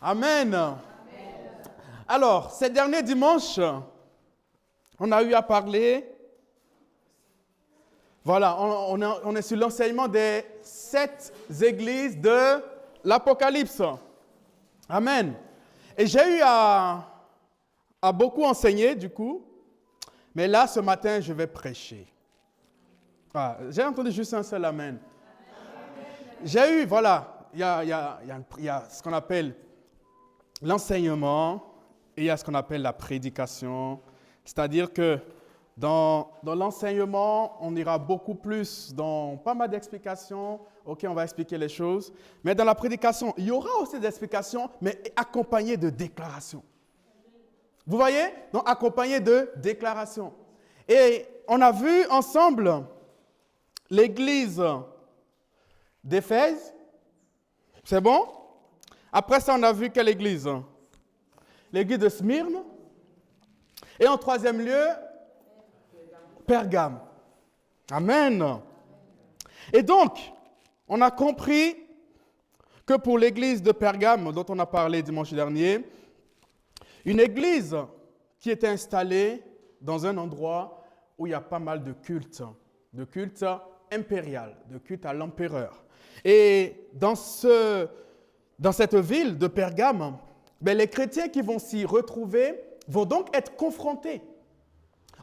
Amen. Alors, ces derniers dimanches, on a eu à parler, voilà, on est sur l'enseignement des 7 églises de l'Apocalypse. Amen. Et j'ai eu à beaucoup enseigner, du coup, mais là, ce matin, je vais prêcher. Ah, j'ai entendu juste un seul amen. J'ai eu, voilà, il y a ce qu'on appelle l'enseignement et il y a ce qu'on appelle la prédication. C'est-à-dire que dans l'enseignement, on ira beaucoup plus dans pas mal d'explications. OK, on va expliquer les choses. Mais dans la prédication, il y aura aussi des explications, mais accompagnées de déclarations. Vous voyez? Donc, accompagnées de déclarations. Et on a vu ensemble l'église d'Éphèse. C'est bon? Après ça, on a vu quelle église? L'église de Smyrne. Et en troisième lieu, Pergame. Amen. Et donc, on a compris que pour l'église de Pergame, dont on a parlé dimanche dernier, une église qui était installée dans un endroit où il y a pas mal de culte impérial, de culte à l'empereur. Et dans cette ville de Pergame, les chrétiens qui vont s'y retrouver vont donc être confrontés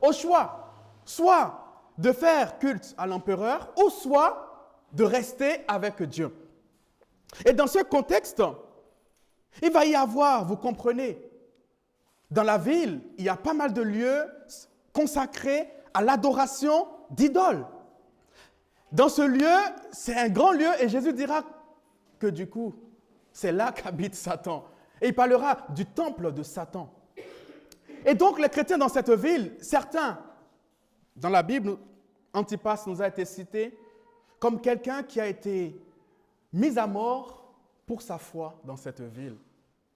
au choix, soit de faire culte à l'empereur, ou soit de rester avec Dieu. Et dans ce contexte, il va y avoir, vous comprenez, dans la ville, il y a pas mal de lieux consacrés à l'adoration d'idoles. Dans ce lieu, c'est un grand lieu et Jésus dira que du coup, c'est là qu'habite Satan. Et il parlera du temple de Satan. Et donc, les chrétiens dans cette ville, certains, dans la Bible, Antipas nous a été cité comme quelqu'un qui a été mis à mort pour sa foi dans cette ville.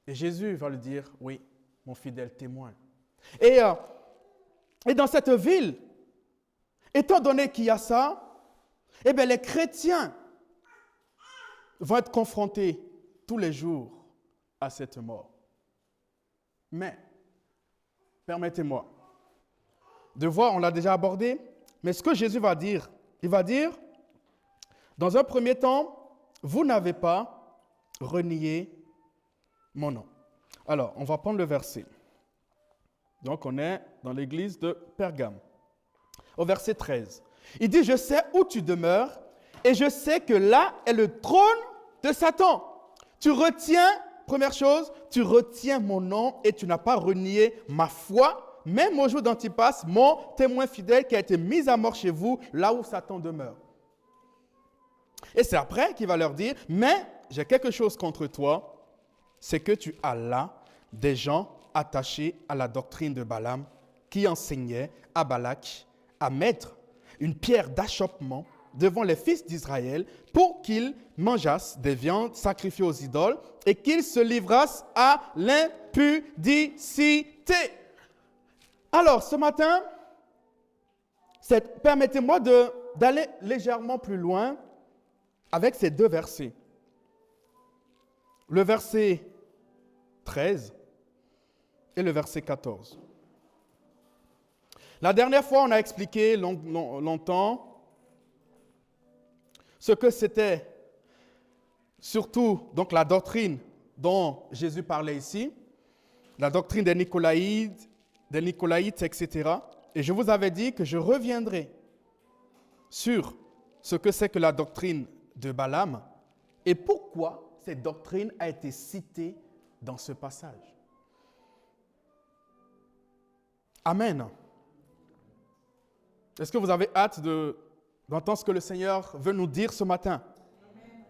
Et Jésus va lui dire, oui, mon fidèle témoin. Et dans cette ville, étant donné qu'il y a ça, eh bien, les chrétiens vont être confrontés tous les jours à cette mort. Mais, permettez-moi de voir, on l'a déjà abordé, mais ce que Jésus va dire, il va dire, dans un premier temps, vous n'avez pas renié mon nom. Alors, on va prendre le verset. Donc, on est dans l'église de Pergame. Au verset 13. Il dit, je sais où tu demeures et je sais que là est le trône de Satan. Tu retiens, première chose, tu retiens mon nom et tu n'as pas renié ma foi, même au jour d'Antipas, mon témoin fidèle qui a été mis à mort chez vous, là où Satan demeure. Et c'est après qu'il va leur dire, mais j'ai quelque chose contre toi, c'est que tu as là des gens attachés à la doctrine de Balaam qui enseignait à Balak à mettre une pierre d'achoppement devant les fils d'Israël pour qu'ils mangeassent des viandes sacrifiées aux idoles et qu'ils se livrassent à l'impudicité. Alors, ce matin, permettez-moi d'aller légèrement plus loin avec ces deux versets. Le verset 13 et le verset 14. La dernière fois, on a expliqué longtemps ce que c'était surtout donc la doctrine dont Jésus parlait ici, la doctrine des Nicolaïtes, etc. Et je vous avais dit que je reviendrai sur ce que c'est que la doctrine de Balaam et pourquoi cette doctrine a été citée dans ce passage. Amen. Est-ce que vous avez hâte d'entendre ce que le Seigneur veut nous dire ce matin? Amen.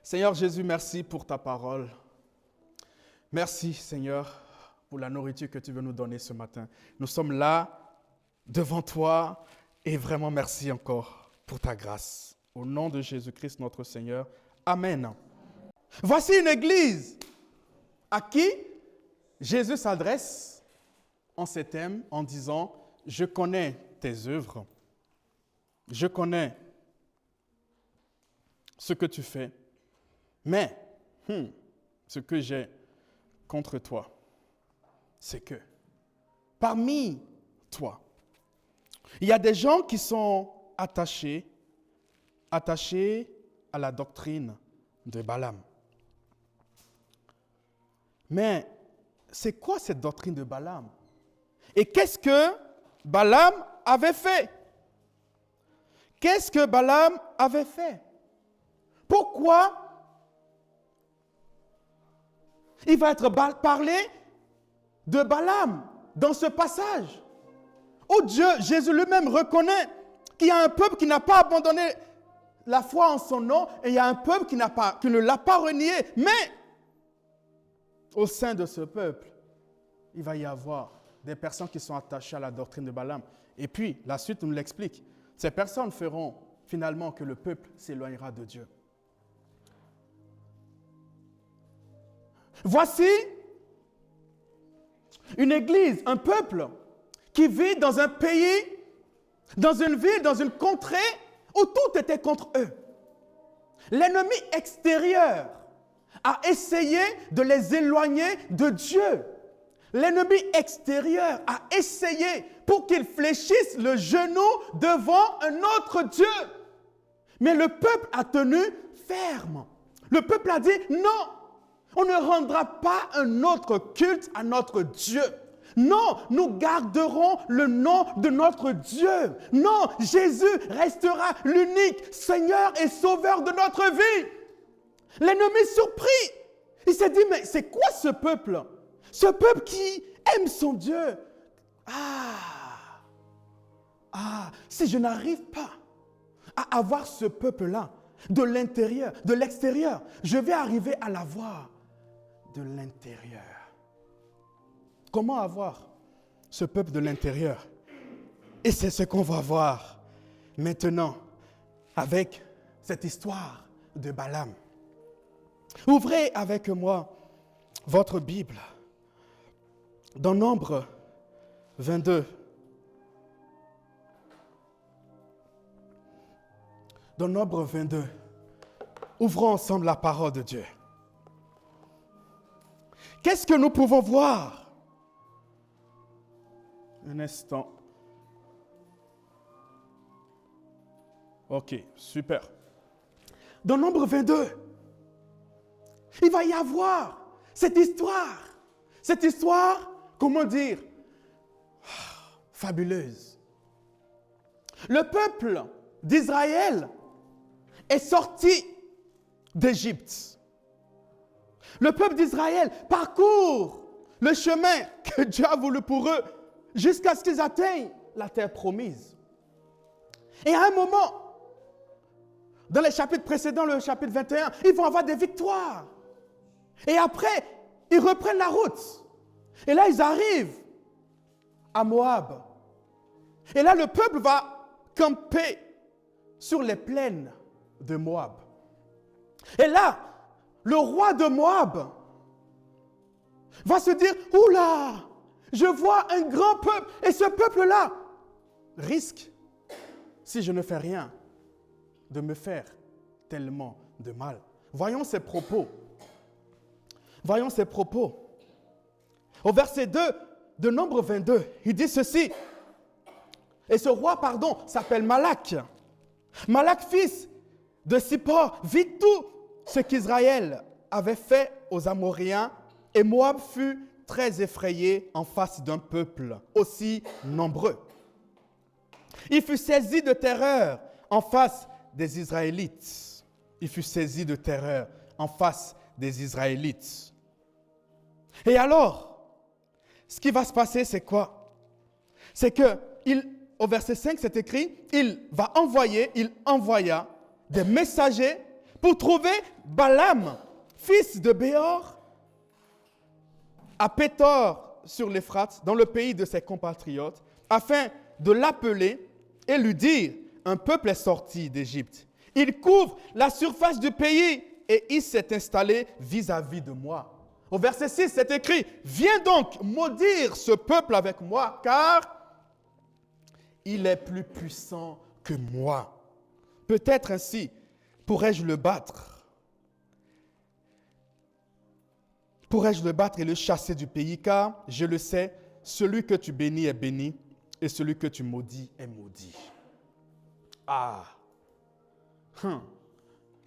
Seigneur Jésus, merci pour ta parole. Merci, Seigneur, pour la nourriture que tu veux nous donner ce matin. Nous sommes là, devant toi, et vraiment merci encore pour ta grâce. Au nom de Jésus-Christ, notre Seigneur. Amen. Voici une église à qui Jésus s'adresse en ces thèmes en disant « Je connais tes œuvres, je connais ce que tu fais, mais ce que j'ai contre toi, c'est que parmi toi, il y a des gens qui sont attachés à la doctrine de Balaam. Mais c'est quoi cette doctrine de Balaam? Et qu'est-ce que Balaam avait fait? Qu'est-ce que Balaam avait fait? Pourquoi il va être parlé de Balaam dans ce passage? Oh Dieu, Jésus lui-même reconnaît qu'il y a un peuple qui n'a pas abandonné la foi en son nom et il y a un peuple qui ne l'a pas renié. Mais au sein de ce peuple, il va y avoir des personnes qui sont attachées à la doctrine de Balaam. Et puis, la suite nous l'explique. Ces personnes feront finalement que le peuple s'éloignera de Dieu. Voici une église, un peuple qui vit dans un pays, dans une ville, dans une contrée où tout était contre eux. L'ennemi extérieur a essayé de les éloigner de Dieu. L'ennemi extérieur a essayé pour qu'ils fléchissent le genou devant un autre Dieu. Mais le peuple a tenu ferme. Le peuple a dit non, on ne rendra pas un autre culte à notre Dieu. Non, nous garderons le nom de notre Dieu. Non, Jésus restera l'unique Seigneur et Sauveur de notre vie. L'ennemi surpris. Il s'est dit, mais c'est quoi ce peuple? Ce peuple qui aime son Dieu. Si je n'arrive pas à avoir ce peuple-là de l'intérieur, de l'extérieur, je vais arriver à l'avoir de l'intérieur. Comment avoir ce peuple de l'intérieur? Et c'est ce qu'on va voir maintenant avec cette histoire de Balaam. Ouvrez avec moi votre Bible dans Nombre 22. Dans Nombre 22, ouvrons ensemble la parole de Dieu. Qu'est-ce que nous pouvons voir? Un instant. Ok, super. Dans Nombre 22, il va y avoir cette histoire. Cette histoire, comment dire, fabuleuse. Le peuple d'Israël est sorti d'Égypte. Le peuple d'Israël parcourt le chemin que Dieu a voulu pour eux jusqu'à ce qu'ils atteignent la terre promise. Et à un moment, dans les chapitres précédents, le chapitre 21, ils vont avoir des victoires. Et après, ils reprennent la route. Et là, ils arrivent à Moab. Et là, le peuple va camper sur les plaines de Moab. Et là, le roi de Moab va se dire, oula, je vois un grand peuple et ce peuple-là risque, si je ne fais rien, de me faire tellement de mal. Voyons ses propos. Voyons ses propos. Au verset 2 de Nombre 22, il dit ceci. Et ce roi, s'appelle Malak. Malak, fils de Sippor, vit tout ce qu'Israël avait fait aux Amoréens, et Moab fut très effrayé en face d'un peuple aussi nombreux. Il fut saisi de terreur en face des Israélites. Il fut saisi de terreur en face des Israélites. Et alors, ce qui va se passer, c'est quoi? C'est que, au verset 5, c'est écrit, il envoya des messagers pour trouver Balaam, fils de Béor, à Pétor sur l'Euphrate, dans le pays de ses compatriotes, afin de l'appeler et lui dire, un peuple est sorti d'Égypte. Il couvre la surface du pays et il s'est installé vis-à-vis de moi. Au verset 6, c'est écrit, viens donc maudire ce peuple avec moi, car il est plus puissant que moi. Peut-être ainsi pourrais-je le battre. pourrais-je le battre et le chasser du pays? Car, je le sais, celui que tu bénis est béni, et celui que tu maudis est maudit. Ah!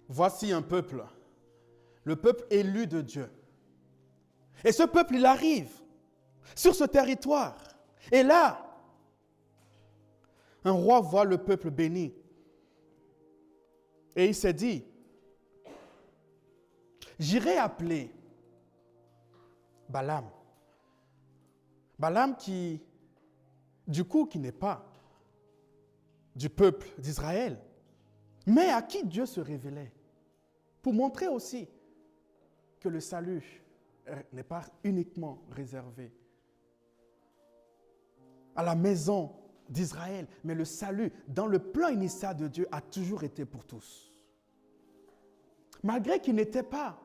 Voici un peuple, le peuple élu de Dieu. Et ce peuple, il arrive sur ce territoire. Et là, un roi voit le peuple béni. Et il s'est dit, j'irai appeler Balaam. Balaam qui n'est pas du peuple d'Israël, mais à qui Dieu se révélait, pour montrer aussi que le salut n'est pas uniquement réservé à la maison d'Israël, mais le salut dans le plan initial de Dieu a toujours été pour tous. Malgré qu'il n'était pas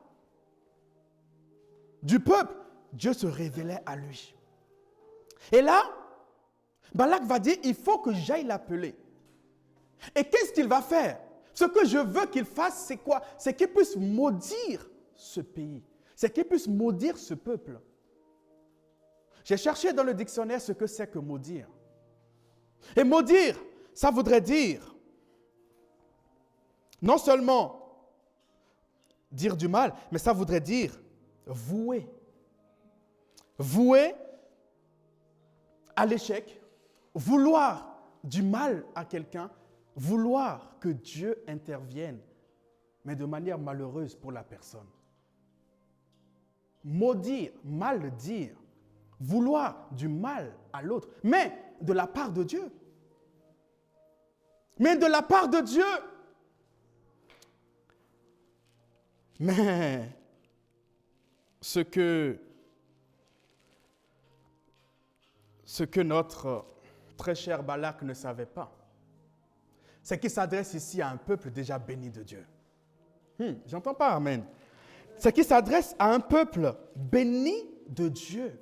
du peuple, Dieu se révélait à lui. Et là, Balak va dire, il faut que j'aille l'appeler. Et qu'est-ce qu'il va faire? Ce que je veux qu'il fasse, c'est quoi? C'est qu'il puisse maudire ce pays. C'est qu'il puisse maudire ce peuple. J'ai cherché dans le dictionnaire ce que c'est que maudire. Et maudire, ça voudrait dire non seulement dire du mal, mais ça voudrait dire vouer. Vouer à l'échec, vouloir du mal à quelqu'un, vouloir que Dieu intervienne, mais de manière malheureuse pour la personne. Maudire, mal dire, vouloir du mal à l'autre, mais de la part de Dieu. Mais de la part de Dieu. Mais ce que notre très cher Balak ne savait pas, c'est qu'il s'adresse ici à un peuple déjà béni de Dieu. J'entends pas, amen. C'est qu'il s'adresse à un peuple béni de Dieu.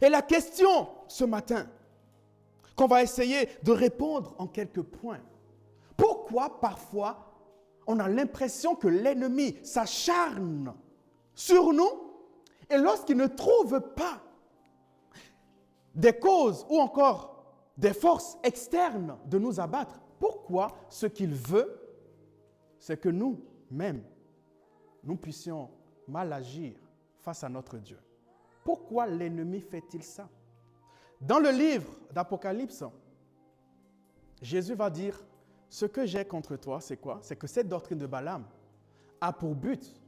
Et la question ce matin, qu'on va essayer de répondre en quelques points. Pourquoi parfois on a l'impression que l'ennemi s'acharne sur nous et lorsqu'il ne trouve pas des causes ou encore des forces externes de nous abattre, pourquoi ce qu'il veut, c'est que nous-mêmes, nous puissions mal agir face à notre Dieu. Pourquoi l'ennemi fait-il ça? Dans le livre d'Apocalypse, Jésus va dire, ce que j'ai contre toi, c'est quoi? C'est que cette doctrine de Balaam a pour but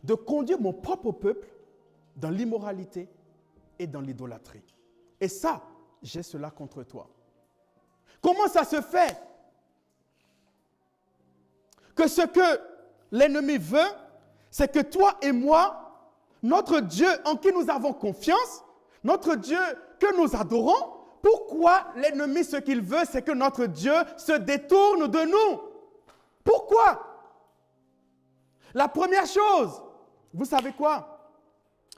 de conduire mon propre peuple dans l'immoralité et dans l'idolâtrie. Et ça, j'ai cela contre toi. Comment ça se fait que ce que l'ennemi veut, c'est que toi et moi, notre Dieu en qui nous avons confiance, notre Dieu que nous adorons, pourquoi l'ennemi, ce qu'il veut, c'est que notre Dieu se détourne de nous? Pourquoi? La première chose, vous savez quoi?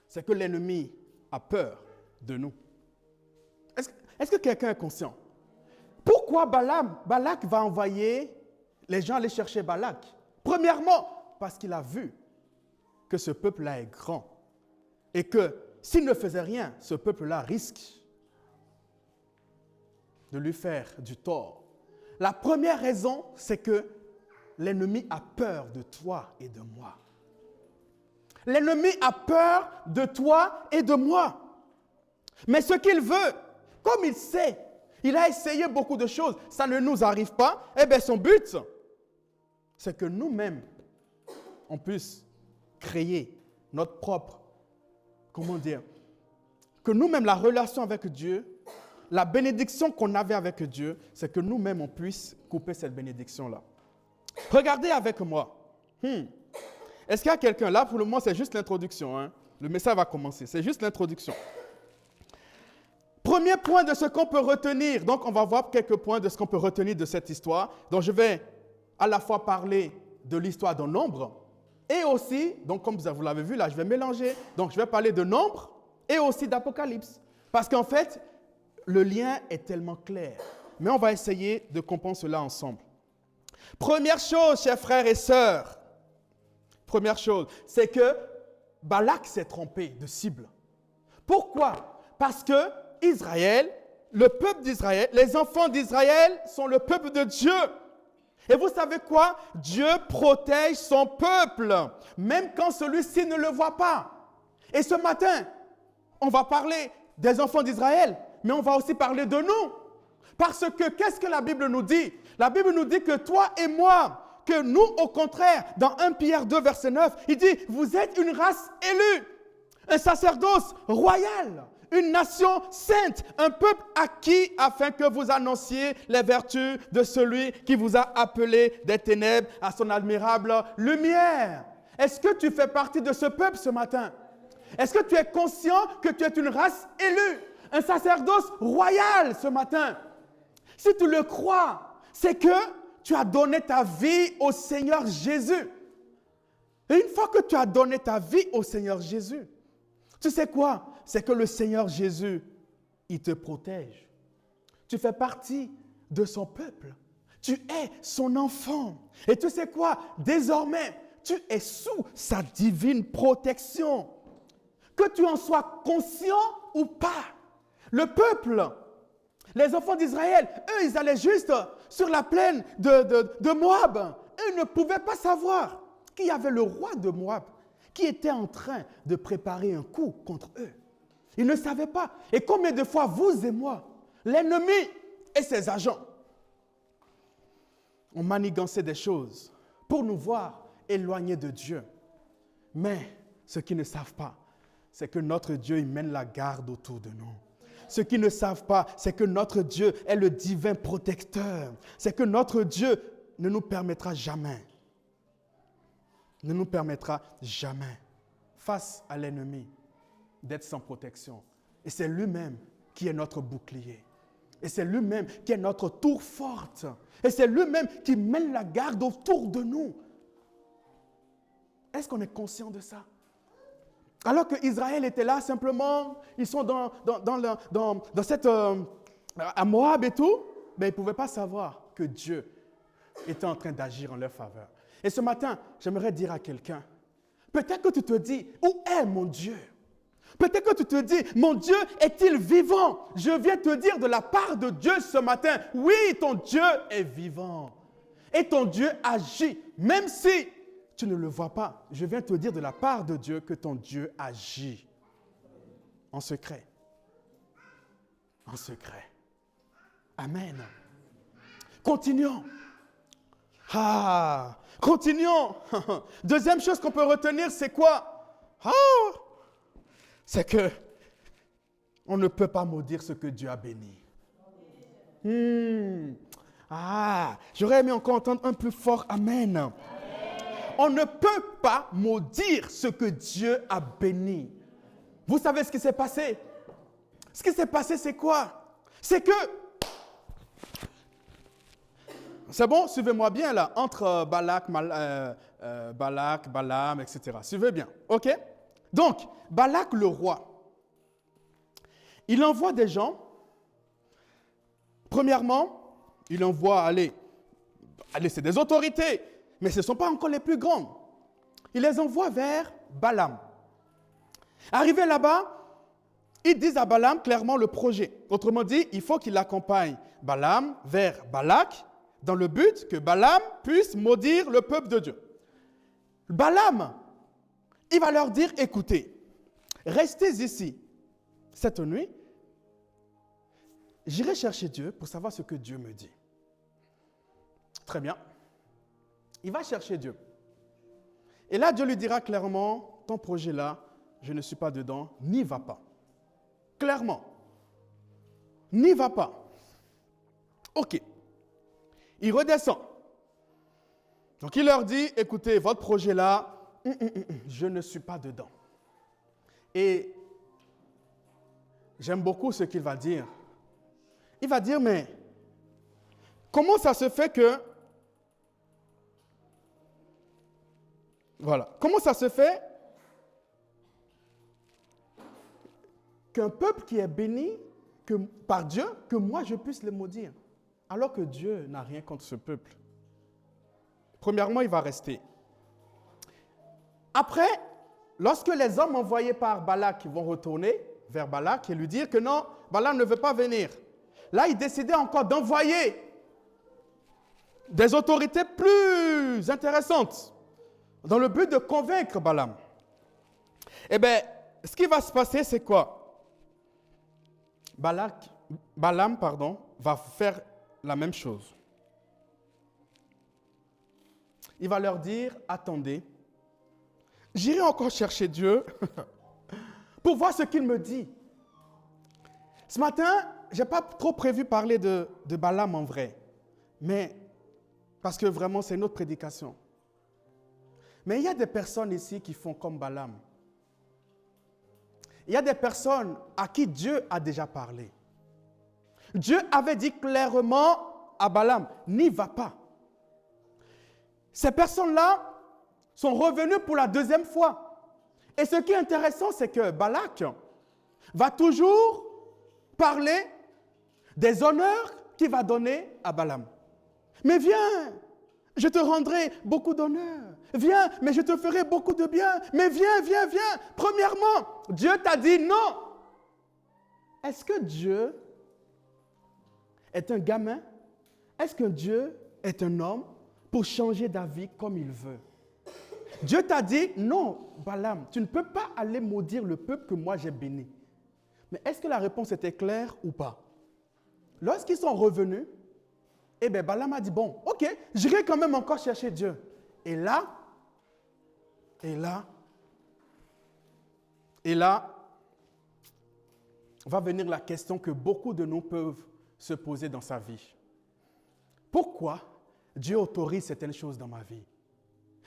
C'est que l'ennemi a peur de nous. Est-ce que quelqu'un est conscient? Pourquoi Balak va envoyer les gens aller chercher Balak? Premièrement, parce qu'il a vu que ce peuple-là est grand et que s'il ne faisait rien, ce peuple-là risque de lui faire du tort. La première raison, c'est que l'ennemi a peur de toi et de moi. L'ennemi a peur de toi et de moi. Mais ce qu'il veut, comme il sait, il a essayé beaucoup de choses, ça ne nous arrive pas, eh bien son but, c'est que nous-mêmes, on puisse créer notre propre, que nous-mêmes, la relation avec Dieu, la bénédiction qu'on avait avec Dieu, c'est que nous-mêmes, on puisse couper cette bénédiction-là. Regardez avec moi. Est-ce qu'il y a quelqu'un là? Pour le moment, c'est juste l'introduction. Hein? Le message va commencer. C'est juste l'introduction. Premier point de ce qu'on peut retenir. Donc, on va voir quelques points de ce qu'on peut retenir de cette histoire. Donc, je vais à la fois parler de l'histoire de Nombre et aussi, donc comme vous l'avez vu là, je vais mélanger. Donc, je vais parler de Nombre et aussi d'Apocalypse. Parce qu'en fait, le lien est tellement clair. Mais on va essayer de comprendre cela ensemble. Première chose, chers frères et sœurs. Première chose, c'est que Balak s'est trompé de cible. Pourquoi? Parce que Israël, le peuple d'Israël, les enfants d'Israël sont le peuple de Dieu. Et vous savez quoi? Dieu protège son peuple, même quand celui-ci ne le voit pas. Et ce matin, on va parler des enfants d'Israël, mais on va aussi parler de nous. Parce que qu'est-ce que la Bible nous dit? La Bible nous dit que toi et moi, que nous, au contraire, dans 1 Pierre 2, verset 9, il dit, vous êtes une race élue, un sacerdoce royal, une nation sainte, un peuple acquis afin que vous annonciez les vertus de celui qui vous a appelé des ténèbres à son admirable lumière. Est-ce que tu fais partie de ce peuple ce matin? Est-ce que tu es conscient que tu es une race élue, un sacerdoce royal ce matin? Si tu le crois, c'est que tu as donné ta vie au Seigneur Jésus. Et une fois que tu as donné ta vie au Seigneur Jésus, tu sais quoi? C'est que le Seigneur Jésus, il te protège. Tu fais partie de son peuple. Tu es son enfant. Et tu sais quoi? Désormais, tu es sous sa divine protection. Que tu en sois conscient ou pas. Le peuple, les enfants d'Israël, eux, ils allaient juste sur la plaine de Moab. Eux ne pouvaient pas savoir qu'il y avait le roi de Moab qui était en train de préparer un coup contre eux. Ils ne savaient pas. Et combien de fois, vous et moi, l'ennemi et ses agents, ont manigancé des choses pour nous voir éloignés de Dieu. Mais ce qu'ils ne savent pas, c'est que notre Dieu, il mène la garde autour de nous. Ce qu'ils ne savent pas, c'est que notre Dieu est le divin protecteur. C'est que notre Dieu ne nous permettra jamais, face à l'ennemi, d'être sans protection. Et c'est lui-même qui est notre bouclier. Et c'est lui-même qui est notre tour forte. Et c'est lui-même qui mène la garde autour de nous. Est-ce qu'on est conscient de ça? Alors qu'Israël était là simplement, ils sont dans cette... à Moab et tout, mais ils ne pouvaient pas savoir que Dieu était en train d'agir en leur faveur. Et ce matin, j'aimerais dire à quelqu'un, peut-être que tu te dis, où est mon Dieu? Peut-être que tu te dis, mon Dieu est-il vivant? Je viens te dire de la part de Dieu ce matin, oui, ton Dieu est vivant. Et ton Dieu agit, même si tu ne le vois pas. Je viens te dire de la part de Dieu que ton Dieu agit en secret. En secret. Amen. Continuons. Continuons. Deuxième chose qu'on peut retenir, c'est quoi? C'est que on ne peut pas maudire ce que Dieu a béni. J'aurais aimé encore entendre un plus fort Amen. Amen. On ne peut pas maudire ce que Dieu a béni. Vous savez ce qui s'est passé? Ce qui s'est passé, c'est quoi? C'est que... C'est bon? Suivez-moi bien là, entre Balak, Balaam, etc. Suivez bien, ok? Donc, Balak le roi, il envoie des gens. Premièrement, il envoie, allez, c'est des autorités, mais ce ne sont pas encore les plus grandes. Il les envoie vers Balaam. Arrivé là-bas, ils disent à Balaam clairement le projet. Autrement dit, il faut qu'il accompagne Balaam vers Balak dans le but que Balaam puisse maudire le peuple de Dieu. Balaam, il va leur dire, écoutez, restez ici cette nuit. J'irai chercher Dieu pour savoir ce que Dieu me dit. Très bien. Il va chercher Dieu. Et là, Dieu lui dira clairement, ton projet là, je ne suis pas dedans, n'y va pas. Clairement. N'y va pas. OK. Il redescend. Donc il leur dit, écoutez, votre projet là, je ne suis pas dedans. Et j'aime beaucoup ce qu'il va dire. Il va dire, mais comment ça se fait que... Voilà. Comment ça se fait qu'un peuple qui est béni par Dieu, que moi je puisse le maudire, alors que Dieu n'a rien contre ce peuple? Premièrement, il va rester. Après, lorsque les hommes envoyés par Balak vont retourner vers Balak et lui dire que non, Balaam ne veut pas venir, là, il décidait encore d'envoyer des autorités plus intéressantes dans le but de convaincre Balaam. Eh bien, ce qui va se passer, c'est quoi? Balaam, va faire la même chose. Il va leur dire, attendez, j'irai encore chercher Dieu pour voir ce qu'il me dit. Ce matin, je n'ai pas trop prévu parler de Balaam en vrai, mais parce que vraiment c'est notre prédication. Mais il y a des personnes ici qui font comme Balaam. Il y a des personnes à qui Dieu a déjà parlé. Dieu avait dit clairement à Balaam, n'y va pas. Ces personnes-là sont revenues pour la deuxième fois. Et ce qui est intéressant, c'est que Balak va toujours parler des honneurs qu'il va donner à Balaam. Mais viens, je te rendrai beaucoup d'honneur. Viens, mais je te ferai beaucoup de bien. Mais viens, viens, viens. Premièrement, Dieu t'a dit non. Est-ce que Dieu est un gamin? Est-ce que Dieu est un homme pour changer d'avis comme il veut? Dieu t'a dit non, Balaam, tu ne peux pas aller maudire le peuple que moi j'ai béni. Mais est-ce que la réponse était claire ou pas? Lorsqu'ils sont revenus, eh bien, Balaam a dit, bon, ok, j'irai quand même encore chercher Dieu. Et là, va venir la question que beaucoup de nous peuvent se poser dans sa vie. Pourquoi Dieu autorise certaines choses dans ma vie?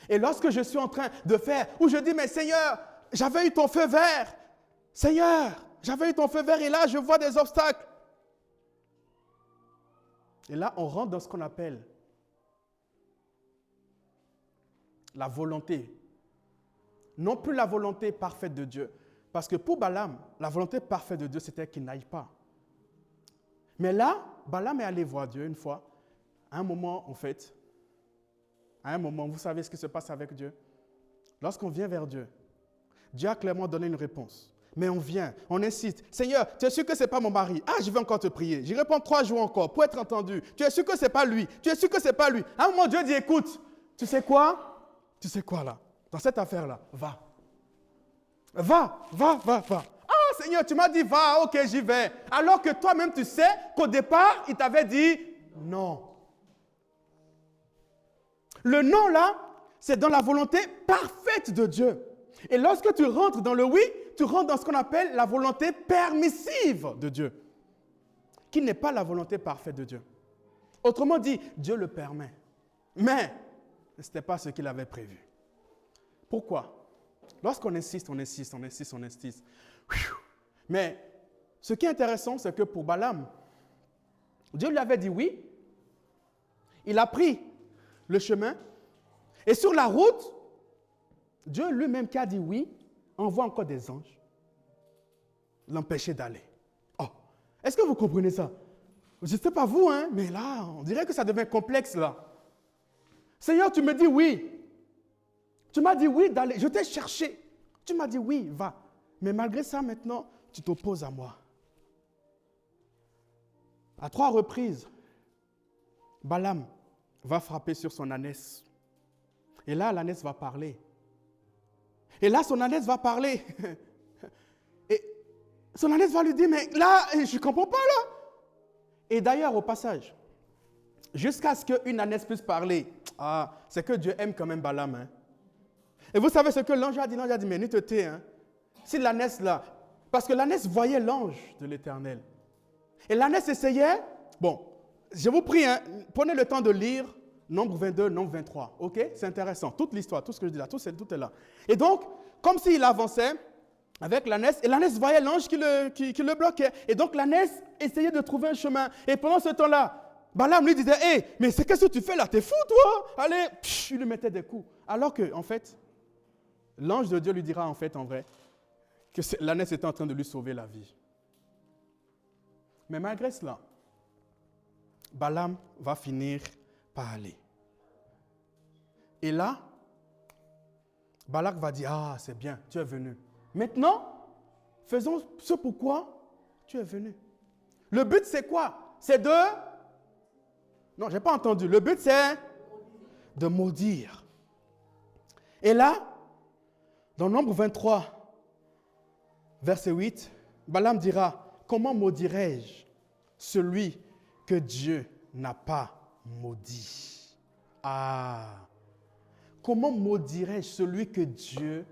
Et lorsque je suis en train de faire, où je dis, mais Seigneur, j'avais eu ton feu vert. Seigneur, j'avais eu ton feu vert et là, je vois des obstacles. Et là, on rentre dans ce qu'on appelle la volonté. Non plus la volonté parfaite de Dieu. Parce que pour Balaam, la volonté parfaite de Dieu, c'était qu'il n'aille pas. Mais là, Balaam est allé voir Dieu une fois. À un moment, vous savez ce qui se passe avec Dieu? Lorsqu'on vient vers Dieu, Dieu a clairement donné une réponse. Mais on vient, on insiste. Seigneur, tu es sûr que ce n'est pas mon mari? Ah, je vais encore te prier. J'y réponds 3 jours encore pour être entendu. Tu es sûr que ce n'est pas lui? Tu es sûr que ce n'est pas lui? À un moment, Dieu dit, écoute, tu sais quoi? Tu sais quoi là? Dans cette affaire-là, va. Va. Ah, Seigneur, tu m'as dit va, ok, j'y vais. Alors que toi-même, tu sais qu'au départ, il t'avait dit non. Le non là, c'est dans la volonté parfaite de Dieu. Et lorsque tu rentres dans le oui, tu rentres dans ce qu'on appelle la volonté permissive de Dieu, qui n'est pas la volonté parfaite de Dieu. Autrement dit, Dieu le permet. Mais ce n'était pas ce qu'il avait prévu. Pourquoi? Lorsqu'on insiste. Mais ce qui est intéressant, c'est que pour Balaam, Dieu lui avait dit oui. Il a pris le chemin. Et sur la route, Dieu lui-même qui a dit oui, envoie encore des anges l'empêcher d'aller. Oh, est-ce que vous comprenez ça? Je ne sais pas vous, mais là, on dirait que ça devient complexe là. Seigneur, tu me dis oui. Tu m'as dit oui d'aller. Je t'ai cherché. Tu m'as dit oui, va. Mais malgré ça, maintenant, tu t'opposes à moi. À 3 reprises, Balaam va frapper sur son ânesse. Et là, l'ânesse va parler. Et là, son ânesse va parler. Et son ânesse va lui dire, mais là, je ne comprends pas là. Et d'ailleurs, au passage, jusqu'à ce qu'une ânesse puisse parler, c'est que Dieu aime quand même Balaam. Et vous savez ce que l'ange a dit? L'ange a dit, mais nuit-te, si l'ânesse là, parce que l'ânesse voyait l'ange de l'Éternel. Et l'ânesse essayait, bon, je vous prie, prenez le temps de lire Nombre 22, Nombre 23, ok? C'est intéressant, toute l'histoire, tout ce que je dis là, tout est là. Et donc, comme s'il avançait avec l'ânesse, et l'ânesse voyait l'ange qui le bloquait. Et donc l'ânesse essayait de trouver un chemin. Et pendant ce temps-là, Balaam lui disait, hé, mais qu'est-ce que tu fais là? T'es fou toi? Allez, il lui mettait des coups. Alors que, en fait, l'ange de Dieu lui dira en vrai que l'ânesse était en train de lui sauver la vie. Mais malgré cela, Balaam va finir par aller. Et là, Balak va dire, ah, c'est bien, tu es venu. Maintenant, faisons ce pourquoi tu es venu. Le but, c'est quoi? C'est de... Non, je n'ai pas entendu. Le but, c'est de maudire. Et là, dans Nombre 23, verset 8, Balaam dira, comment maudirais-je celui que Dieu n'a pas maudit? Ah! Comment maudirais-je celui que Dieu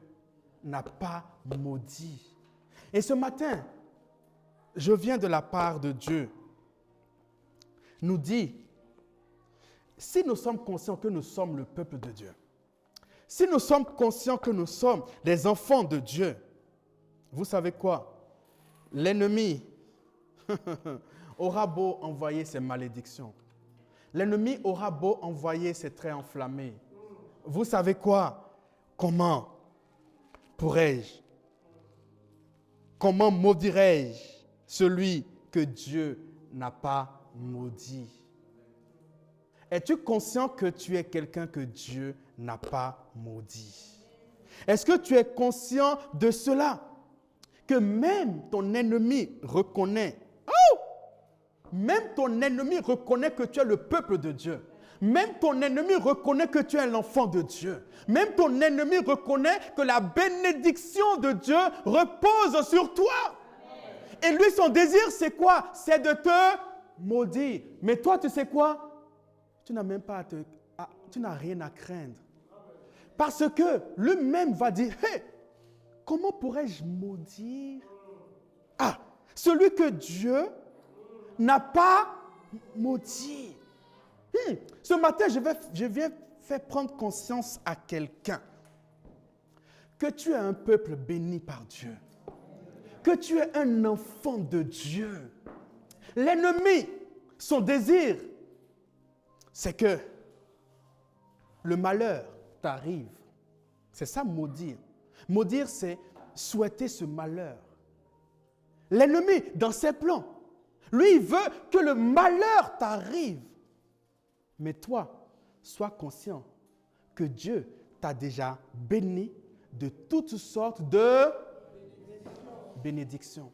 n'a pas maudit? Et ce matin, je viens de la part de Dieu, nous dit, si nous sommes conscients que nous sommes le peuple de Dieu, si nous sommes conscients que nous sommes des enfants de Dieu, vous savez quoi? L'ennemi aura beau envoyer ses malédictions. L'ennemi aura beau envoyer ses traits enflammés. Vous savez quoi? Comment maudirais-je celui que Dieu n'a pas maudit? Es-tu conscient que tu es quelqu'un que Dieu n'a pas maudit? Est-ce que tu es conscient de cela? Que même ton ennemi reconnaît, même ton ennemi reconnaît que tu es le peuple de Dieu. Même ton ennemi reconnaît que tu es l'enfant de Dieu. Même ton ennemi reconnaît que la bénédiction de Dieu repose sur toi. Et lui, son désir, c'est quoi? C'est de te maudire. Mais toi, tu sais quoi? Tu n'as même pas tu n'as rien à craindre. Parce que lui-même va dire, hey, comment pourrais-je maudire? Ah, celui que Dieu n'a pas maudit. Ce matin, je viens faire prendre conscience à quelqu'un que tu es un peuple béni par Dieu, que tu es un enfant de Dieu. L'ennemi, son désir, c'est que le malheur t'arrive. C'est ça, maudire. Maudire, c'est souhaiter ce malheur. L'ennemi, dans ses plans, lui, il veut que le malheur t'arrive. Mais toi, sois conscient que Dieu t'a déjà béni de toutes sortes de bénédictions.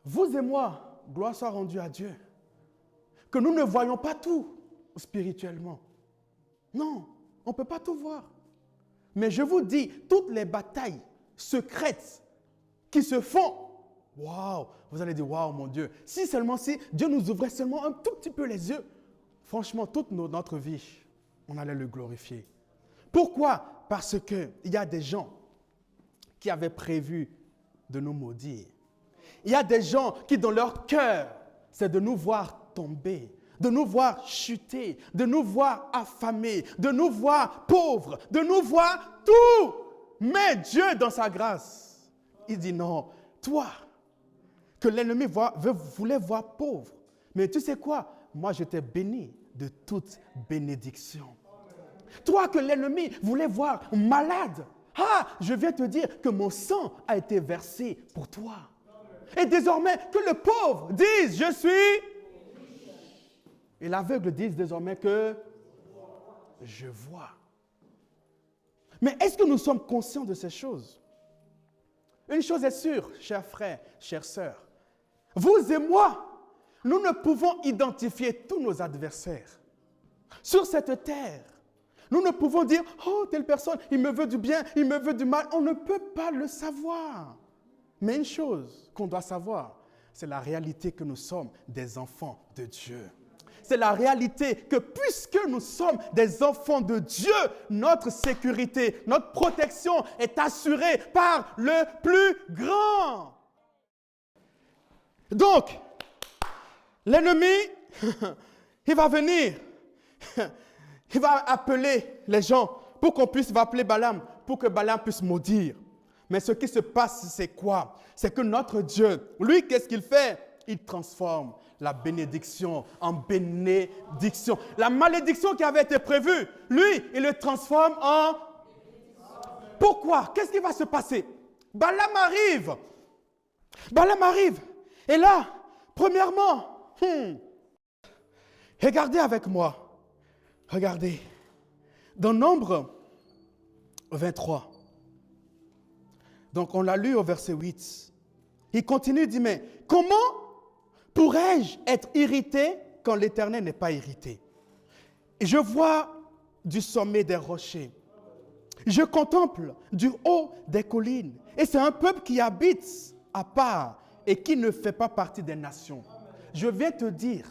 Vous et moi, gloire soit rendue à Dieu, que nous ne voyons pas tout spirituellement. Non, on ne peut pas tout voir. Mais je vous dis, toutes les batailles secrètes qui se font, waouh, vous allez dire, waouh mon Dieu, si Dieu nous ouvrait seulement un tout petit peu les yeux, franchement, toute notre vie, on allait le glorifier. Pourquoi? Parce qu'il y a des gens qui avaient prévu de nous maudire. Il y a des gens qui, dans leur cœur, c'est de nous voir tomber, de nous voir chuter, de nous voir affamés, de nous voir pauvres, de nous voir tout. Mais Dieu, dans sa grâce, il dit non, toi, que l'ennemi voulait voir pauvre. Mais tu sais quoi? Moi, je t'ai béni de toute bénédiction. Toi que l'ennemi voulait voir malade, je viens te dire que mon sang a été versé pour toi. Et désormais, que le pauvre dise, je suis... Et l'aveugle dise désormais que je vois. Mais est-ce que nous sommes conscients de ces choses? Une chose est sûre, chers frères, chères sœurs, vous et moi, nous ne pouvons identifier tous nos adversaires. Sur cette terre, nous ne pouvons dire, oh, telle personne, il me veut du bien, il me veut du mal. On ne peut pas le savoir. Mais une chose qu'on doit savoir, c'est la réalité que nous sommes des enfants de Dieu. C'est la réalité que puisque nous sommes des enfants de Dieu, notre sécurité, notre protection est assurée par le plus grand. Donc, l'ennemi, il va venir, il va appeler les gens pour qu'on puisse appeler Balaam, pour que Balaam puisse maudire. Mais ce qui se passe, c'est quoi? C'est que notre Dieu, lui, qu'est-ce qu'il fait? Il transforme la bénédiction en bénédiction. La malédiction qui avait été prévue, lui, il le transforme en... Pourquoi? Qu'est-ce qui va se passer? Balaam arrive. Et là, premièrement, regardez avec moi. Regardez. Dans Nombre 23. Donc on l'a lu au verset 8. Il continue, il dit, mais comment pourrais-je être irrité quand l'Éternel n'est pas irrité? Et je vois du sommet des rochers. Je contemple du haut des collines. Et c'est un peuple qui habite à part et qui ne fait pas partie des nations. Je viens te dire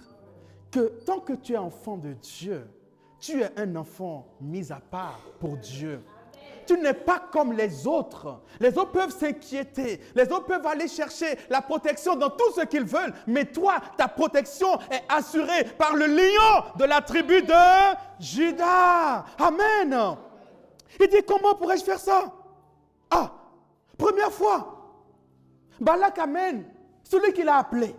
que tant que tu es enfant de Dieu, tu es un enfant mis à part pour Dieu. Tu n'es pas comme les autres. Les autres peuvent s'inquiéter. Les autres peuvent aller chercher la protection dans tout ce qu'ils veulent. Mais toi, ta protection est assurée par le lion de la tribu de Juda. Amen. Il dit, comment pourrais-je faire ça? Ah, première fois, Balak amène celui qu'il a appelé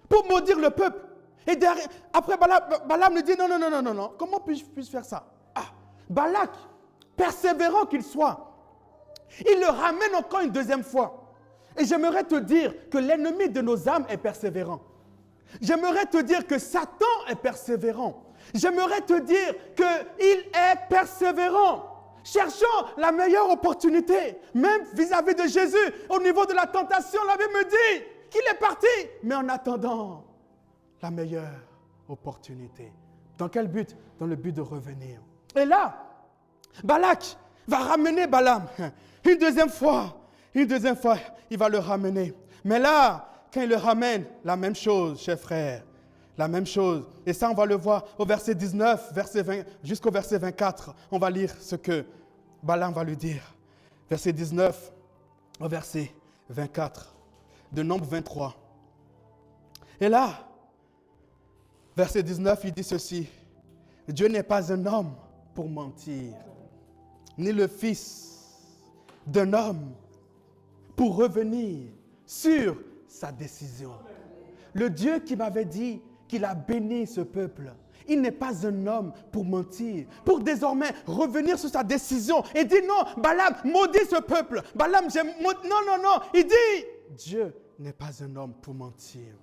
pour maudire le peuple. Et derrière, après, Balaam lui dit, non. Comment puis-je faire ça? Ah, Balak, persévérant qu'il soit, il le ramène encore une deuxième fois. Et j'aimerais te dire que l'ennemi de nos âmes est persévérant. J'aimerais te dire que Satan est persévérant. J'aimerais te dire qu'il est persévérant. Cherchant la meilleure opportunité, même vis-à-vis de Jésus, au niveau de la tentation, la Bible me dit qu'il est parti, mais en attendant la meilleure opportunité. Dans quel but? Dans le but de revenir. Et là, Balak va ramener Balaam. Une deuxième fois, il va le ramener. Mais là, quand il le ramène, la même chose, chers frères. La même chose. Et ça, on va le voir au verset 19, verset 20, jusqu'au verset 24. On va lire ce que Balaam va lui dire. Verset 19 au verset 24 de Nombre 23. Et là, verset 19, il dit ceci. Dieu n'est pas un homme pour mentir, ni le fils d'un homme pour revenir sur sa décision. Le Dieu qui m'avait dit qu'il a béni ce peuple, il n'est pas un homme pour mentir, pour désormais revenir sur sa décision et dire non, Balaam, maudit ce peuple. Balaam, non. Il dit, Dieu n'est pas un homme pour mentir.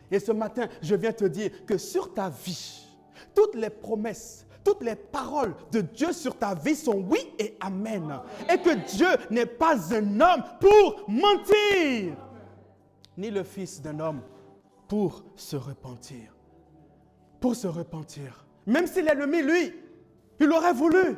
Et ce matin, je viens te dire que sur ta vie, toutes les promesses, toutes les paroles de Dieu sur ta vie sont oui et amen. Et que Dieu n'est pas un homme pour mentir, ni le fils d'un homme pour se repentir. Pour se repentir. Même si l'ennemi, lui, il aurait voulu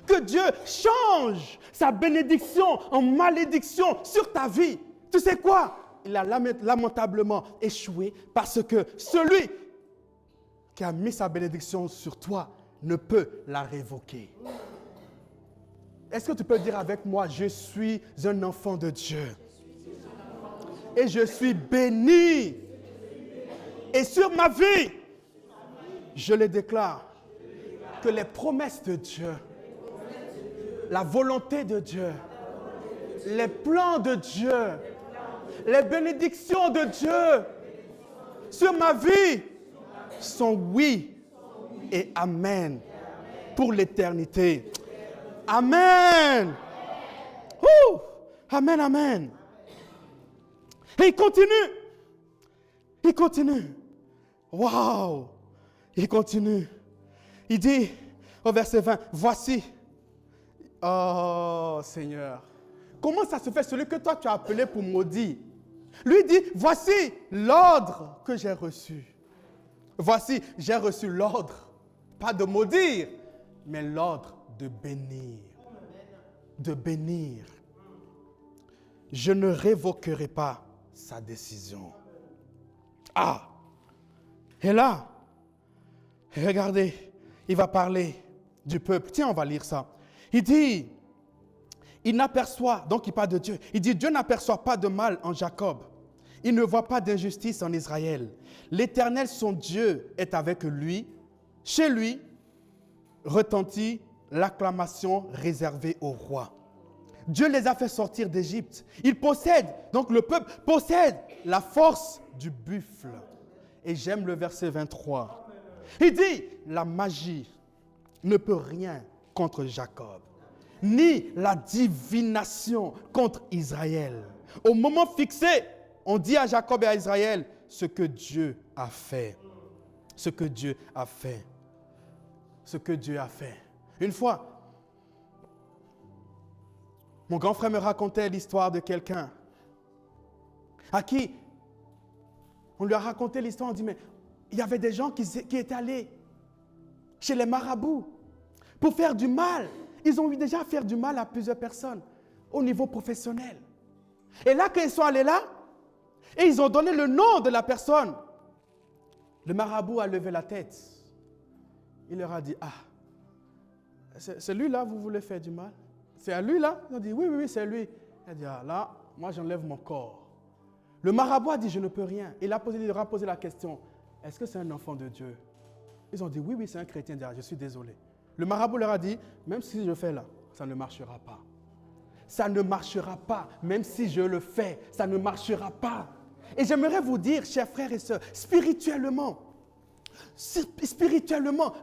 que Dieu change sa bénédiction en malédiction sur ta vie. Tu sais quoi? Il a lamentablement échoué parce que celui qui a mis sa bénédiction sur toi ne peut la révoquer. Est-ce que tu peux dire avec moi, je suis un enfant de Dieu et je suis béni. Et sur ma vie, je le déclare que les promesses de Dieu, la volonté de Dieu, les plans de Dieu, les bénédictions de Dieu sur ma vie sont oui et amen pour l'éternité. Amen. Ouh. Amen, amen. Et il continue. Il continue. Waouh. Il continue. Il dit au verset 20, voici. Oh Seigneur. Comment ça se fait, celui que toi tu as appelé pour maudire? Lui dit, voici l'ordre que j'ai reçu. Voici, j'ai reçu l'ordre, pas de maudire, mais l'ordre de bénir. De bénir. Je ne révoquerai pas sa décision. Ah! Et là, regardez, il va parler du peuple. Tiens, on va lire ça. Il dit, il n'aperçoit, donc il parle de Dieu. Il dit, Dieu n'aperçoit pas de mal en Jacob. Il ne voit pas d'injustice en Israël. L'Éternel, son Dieu, est avec lui. Chez lui, retentit l'acclamation réservée au roi. Dieu les a fait sortir d'Égypte. Il possède, donc le peuple possède la force du buffle. Et j'aime le verset 23. Il dit, la magie ne peut rien contre Jacob, ni la divination contre Israël. Au moment fixé, on dit à Jacob et à Israël ce que Dieu a fait. Ce que Dieu a fait. Ce que Dieu a fait. Une fois, Mon grand frère me racontait l'histoire de quelqu'un à qui on lui a raconté l'histoire. On dit, mais il y avait des gens qui étaient allés chez les marabouts pour faire du mal. Ils ont eu déjà à faire du mal à plusieurs personnes au niveau professionnel. Et là, quand ils sont allés là, et ils ont donné le nom de la personne, le marabout a levé la tête. Il leur a dit, ah, c'est lui là, vous voulez faire du mal? C'est à lui là? Ils ont dit, oui, oui, oui, c'est lui. Il a dit, ah là, moi j'enlève mon corps. Le marabout a dit, je ne peux rien. Il leur a posé la question, est-ce que c'est un enfant de Dieu? Ils ont dit, oui, oui, c'est un chrétien. Il a dit, ah, je suis désolé. Le marabout leur a dit, même si je fais là, ça ne marchera pas. Ça ne marchera pas. Même si je le fais, ça ne marchera pas. Et j'aimerais vous dire, chers frères et sœurs, spirituellement,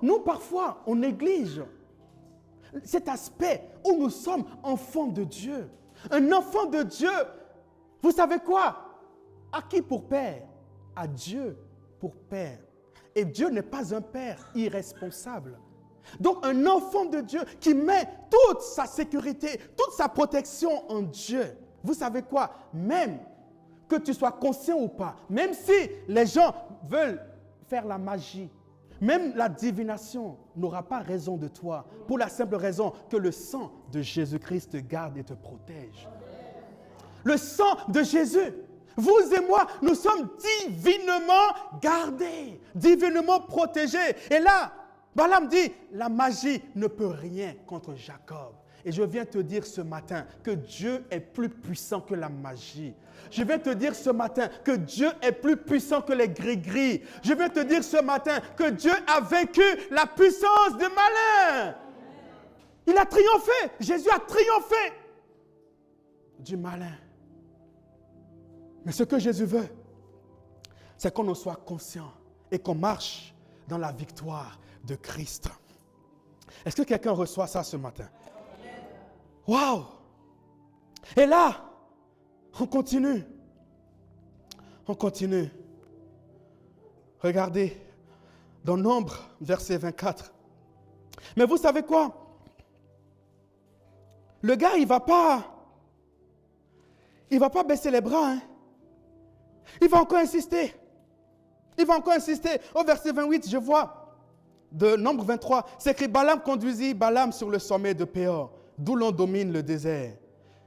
nous parfois, on néglige cet aspect où nous sommes enfants de Dieu. Un enfant de Dieu, vous savez quoi? À qui pour père? À Dieu pour père. Et Dieu n'est pas un père irresponsable. Donc un enfant de Dieu qui met toute sa sécurité, toute sa protection en Dieu. Vous savez quoi? Même que tu sois conscient ou pas, même si les gens veulent faire la magie, même la divination n'aura pas raison de toi, pour la simple raison que le sang de Jésus-Christ te garde et te protège. Le sang de Jésus, vous et moi, nous sommes divinement gardés, divinement protégés. Et là, Balaam dit, la magie ne peut rien contre Jacob. Et je viens te dire ce matin que Dieu est plus puissant que la magie. Je viens te dire ce matin que Dieu est plus puissant que les gris-gris. Je viens te dire ce matin que Dieu a vaincu la puissance du malin. Il a triomphé. Jésus a triomphé du malin. Mais ce que Jésus veut, c'est qu'on en soit conscient et qu'on marche dans la victoire de Christ. Est-ce que quelqu'un reçoit ça ce matin? Waouh! Et là, on continue. On continue. Regardez, dans Nombre, verset 24. Mais vous savez quoi? Le gars, il ne va pas baisser les bras. Hein? Il va encore insister. Il va encore insister. Au verset 28, je vois, de Nombre 23, c'est écrit, Balaam conduisit Balaam sur le sommet de Péor, d'où l'on domine le désert.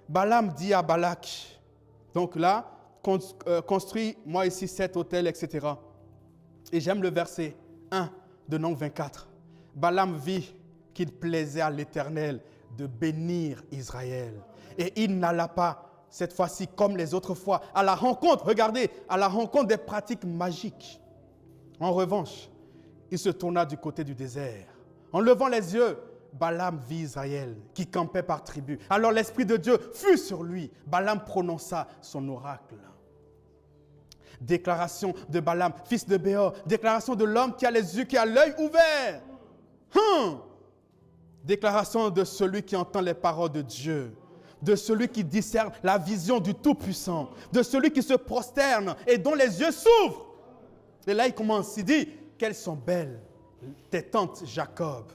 Balaam dit à Balak, donc là, construis-moi ici 7 hôtels, etc. Et j'aime le verset 1 de Nombre 24. Balaam vit qu'il plaisait à l'Éternel de bénir Israël. Et il n'alla pas, cette fois-ci, comme les autres fois, à la rencontre, regardez, à la rencontre des pratiques magiques. En revanche, il se tourna du côté du désert. En levant les yeux, Balaam vit Israël qui campait par tribu. Alors l'Esprit de Dieu fut sur lui. Balaam prononça son oracle. Déclaration de Balaam, fils de Béor. Déclaration de l'homme qui a les yeux, qui a l'œil ouvert. Déclaration de celui qui entend les paroles de Dieu. De celui qui discerne la vision du Tout-Puissant. De celui qui se prosterne et dont les yeux s'ouvrent. Et là il commence, il dit, quelles sont belles tes tentes Jacob.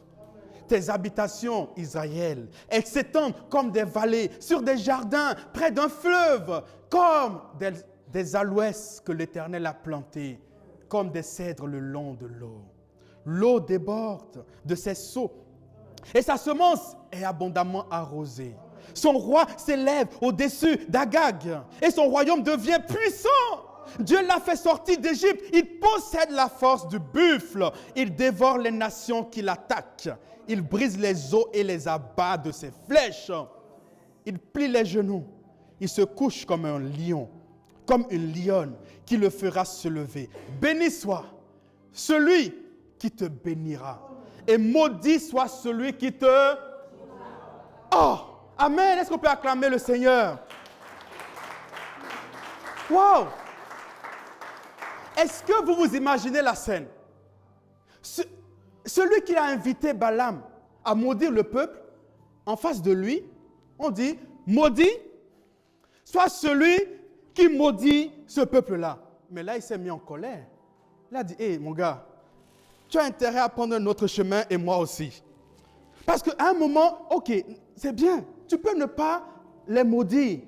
Tes habitations, Israël, elles s'étendent comme des vallées, sur des jardins, près d'un fleuve, comme des aloès que l'Éternel a plantés, comme des cèdres le long de l'eau. L'eau déborde de ses seaux, et sa semence est abondamment arrosée. Son roi s'élève au-dessus d'Agag, et son royaume devient puissant. Dieu l'a fait sortir d'Égypte, il possède la force du buffle, il dévore les nations qui l'attaquent. Il brise les os et les abat de ses flèches. Il plie les genoux. Il se couche comme un lion, comme une lionne qui le fera se lever. Béni soit celui qui te bénira. Et maudit soit celui qui te... Oh! Amen! Est-ce qu'on peut acclamer le Seigneur? Wow! Est-ce que vous vous imaginez la scène? Celui qui a invité Balaam à maudire le peuple, en face de lui, on dit, maudit, soit celui qui maudit ce peuple-là. Mais là, il s'est mis en colère. Il a dit, hé, mon gars, tu as intérêt à prendre un autre chemin et moi aussi. Parce qu'à un moment, ok, c'est bien, tu peux ne pas les maudire.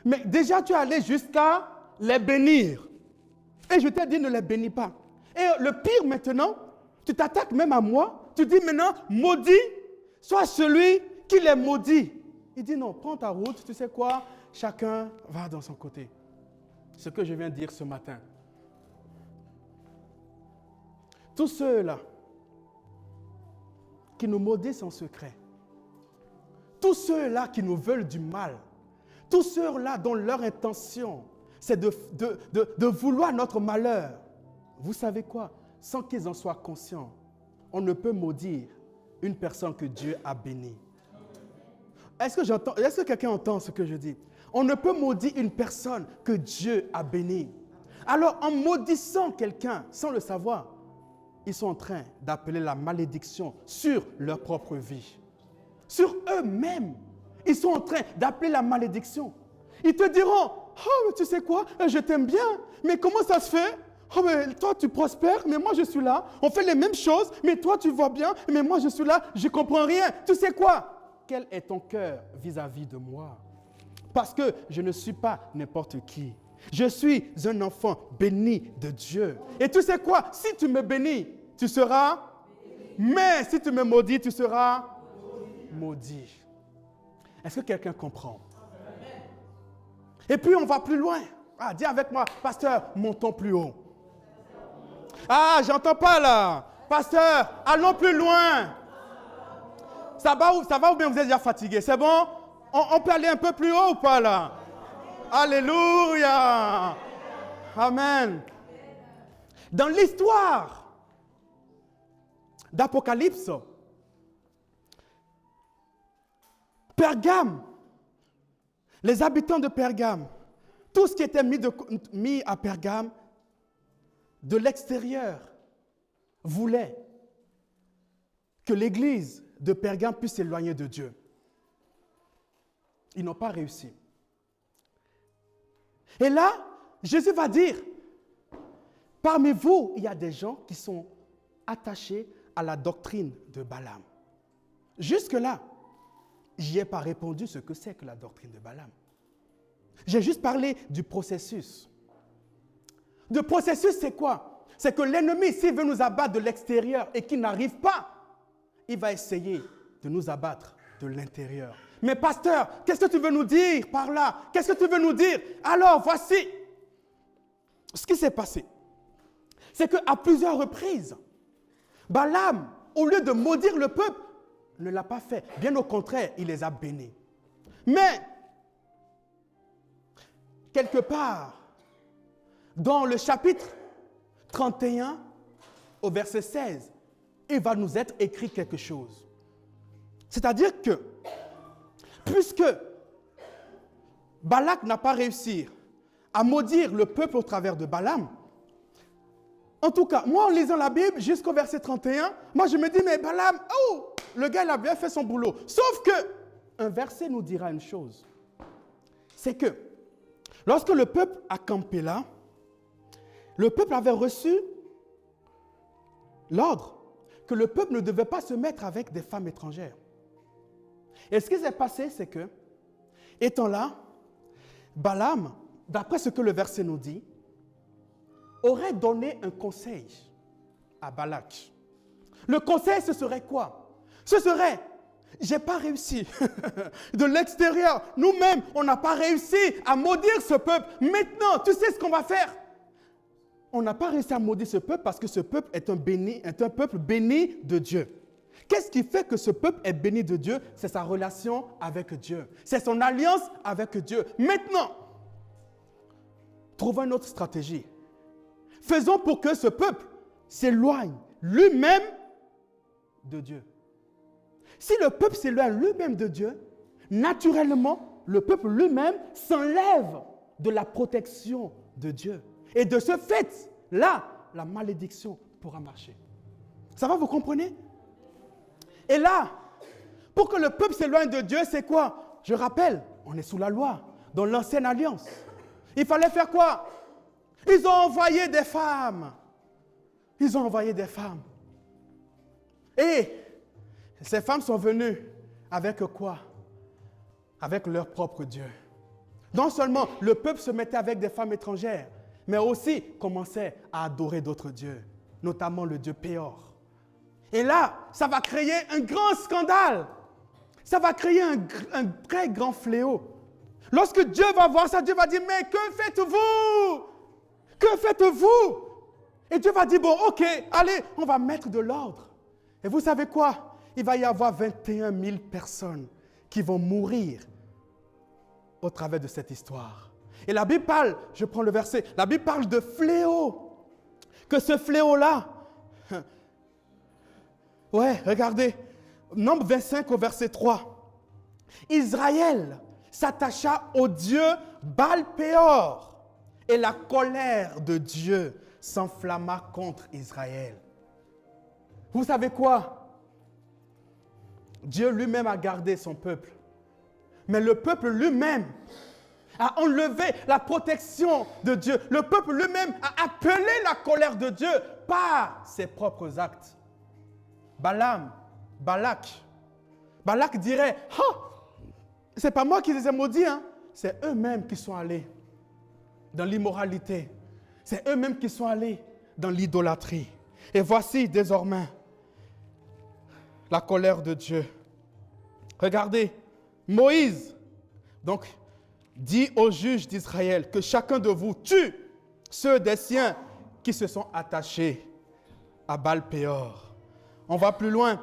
Mais déjà, tu es allé jusqu'à les bénir. Et je t'ai dit, ne les bénis pas. Et le pire maintenant, tu t'attaques même à moi. Tu dis maintenant, maudit, soit celui qui les maudit. Il dit non, prends ta route, tu sais quoi, chacun va dans son côté. Ce que je viens de dire ce matin. Tous ceux-là qui nous maudissent en secret, tous ceux-là qui nous veulent du mal, tous ceux-là dont leur intention, c'est de vouloir notre malheur, vous savez quoi? Sans qu'ils en soient conscients, on ne peut maudire une personne que Dieu a bénie. Est-ce que quelqu'un entend ce que je dis? On ne peut maudire une personne que Dieu a bénie. Alors, en maudissant quelqu'un sans le savoir, ils sont en train d'appeler la malédiction sur leur propre vie. Sur eux-mêmes, ils sont en train d'appeler la malédiction. Ils te diront, oh, tu sais quoi, je t'aime bien, mais comment ça se fait? Oh, mais toi, tu prospères, mais moi, je suis là. On fait les mêmes choses, mais toi, tu vois bien, mais moi, je suis là, je ne comprends rien. Tu sais quoi? Quel est ton cœur vis-à-vis de moi? Parce que je ne suis pas n'importe qui. Je suis un enfant béni de Dieu. Et tu sais quoi? Si tu me bénis, tu seras béni. Mais si tu me maudis, tu seras maudit. Est-ce que quelqu'un comprend? Amen. Et puis on va plus loin. Ah, dis avec moi, pasteur, montons plus haut. Ah, j'entends pas là. Pasteur, allons plus loin. Ça va ou bien vous êtes déjà fatigué? C'est bon? On peut aller un peu plus haut ou pas là? Alléluia. Amen. Dans l'histoire d'Apocalypse, Pergame, les habitants de Pergame, tout ce qui était mis à Pergame, de l'extérieur, voulait que l'église de Pergame puisse s'éloigner de Dieu. Ils n'ont pas réussi. Et là, Jésus va dire, parmi vous, il y a des gens qui sont attachés à la doctrine de Balaam. Jusque-là, je n'y ai pas répondu ce que c'est que la doctrine de Balaam. J'ai juste parlé du processus. Le processus, c'est quoi? C'est que l'ennemi, s'il veut nous abattre de l'extérieur et qu'il n'arrive pas, il va essayer de nous abattre de l'intérieur. Mais pasteur, qu'est-ce que tu veux nous dire par là? Qu'est-ce que tu veux nous dire? Alors, voici ce qui s'est passé. C'est qu'à plusieurs reprises, Balaam, au lieu de maudire le peuple, ne l'a pas fait. Bien au contraire, il les a bénis. Mais, quelque part, dans le chapitre 31, au verset 16, il va nous être écrit quelque chose. C'est-à-dire que, puisque Balak n'a pas réussi à maudire le peuple au travers de Balaam, en tout cas, moi en lisant la Bible jusqu'au verset 31, moi je me dis, mais Balaam, oh, le gars il a bien fait son boulot. Sauf que, un verset nous dira une chose. C'est que, lorsque le peuple a campé là, le peuple avait reçu l'ordre que le peuple ne devait pas se mettre avec des femmes étrangères. Et ce qui s'est passé, c'est que, étant là, Balaam, d'après ce que le verset nous dit, aurait donné un conseil à Balak. Le conseil, ce serait quoi? Ce serait, j'ai pas réussi. De l'extérieur, nous-mêmes, on n'a pas réussi à maudire ce peuple. Maintenant, tu sais ce qu'on va faire? On n'a pas réussi à maudire ce peuple parce que ce peuple est un peuple béni de Dieu. Qu'est-ce qui fait que ce peuple est béni de Dieu? C'est sa relation avec Dieu. C'est son alliance avec Dieu. Maintenant, trouvons une autre stratégie. Faisons pour que ce peuple s'éloigne lui-même de Dieu. Si le peuple s'éloigne lui-même de Dieu, naturellement, le peuple lui-même s'enlève de la protection de Dieu. Et de ce fait, là, la malédiction pourra marcher. Ça va, vous comprenez? Et là, pour que le peuple s'éloigne de Dieu, c'est quoi? Je rappelle, on est sous la loi, dans l'ancienne alliance. Il fallait faire quoi? Ils ont envoyé des femmes. Ils ont envoyé des femmes. Et ces femmes sont venues avec quoi? avec leur propre Dieu. Non seulement le peuple se mettait avec des femmes étrangères, mais aussi commençait à adorer d'autres dieux, notamment le dieu Péor. Et là, ça va créer un grand scandale. Ça va créer un très grand fléau. Lorsque Dieu va voir ça, Dieu va dire, mais que faites-vous? Que faites-vous? Et Dieu va dire, bon, ok, allez, on va mettre de l'ordre. Et vous savez quoi? Il va y avoir 21 000 personnes qui vont mourir au travers de cette histoire. Et la Bible parle, je prends le verset, la Bible parle de fléau. Que ce fléau-là, ouais, regardez, Nombre 25 au verset 3. Israël s'attacha au dieu Baal-Péor et la colère de Dieu s'enflamma contre Israël. Vous savez quoi? Dieu lui-même a gardé son peuple. Mais le peuple lui-même a enlevé la protection de Dieu. Le peuple lui-même a appelé la colère de Dieu par ses propres actes. Balak dirait, oh, c'est pas moi qui les ai maudits, hein. C'est eux-mêmes qui sont allés dans l'immoralité. C'est eux-mêmes qui sont allés dans l'idolâtrie. Et voici désormais la colère de Dieu. Regardez, Moïse, donc, dit aux juges d'Israël que chacun de vous tue ceux des siens qui se sont attachés à Baal-Péor. On va plus loin.